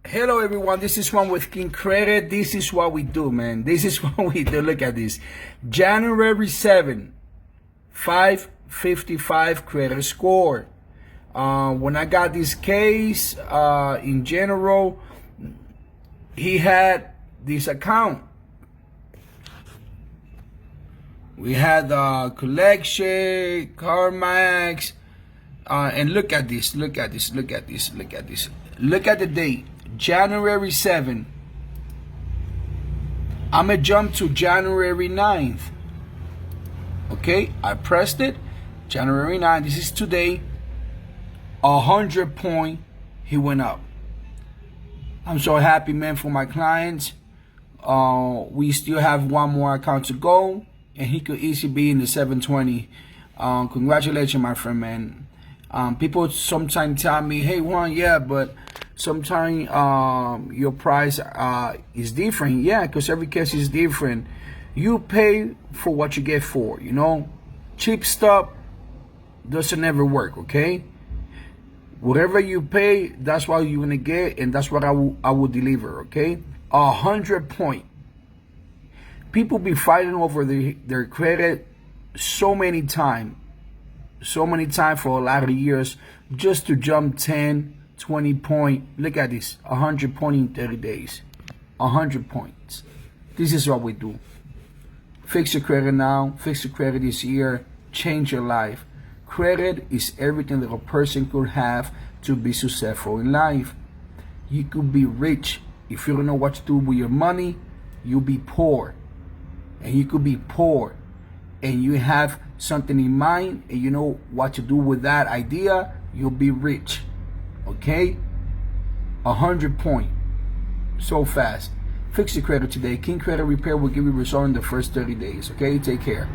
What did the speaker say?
Hello everyone, this is Juan with King Credit. This is what we do, man. This is what we do. Look at this. January 7, 555 credit score. When I got this case, in general, he had this account. We had Collection, CarMax, and look at this, look at this, look at this, look at this. Look at the date, January 7. I'm gonna jump to January 9th. Okay, I pressed it, January 9th, this is today. 100 point, he went up. I'm so happy, man, for my clients. We still have one more account to go, and he could easily be in the 720. Congratulations, my friend, man. People sometimes tell me, hey, Juan, yeah, but sometimes your price is different. Yeah, because every case is different. You pay for what you get for, you know. Cheap stuff doesn't ever work, okay? Whatever you pay, that's what you're gonna get, and that's what I will deliver, okay? 100 point. People be fighting over their credit so many times for a lot of years just to jump 10, 20 point. Look at this, 100 point in 30 days. 100 points. This is what we do. Fix your credit now, fix your credit this year, change your life. Credit is everything that a person could have to be successful in life. You could be rich. If you don't know what to do with your money, you'll be poor. And you could be poor and you have something in mind and you know what to do with that idea, you'll be rich. Okay? 100 point. So fast. Fix your credit today. King Credit Repair will give you result in the first 30 days. Okay? Take care.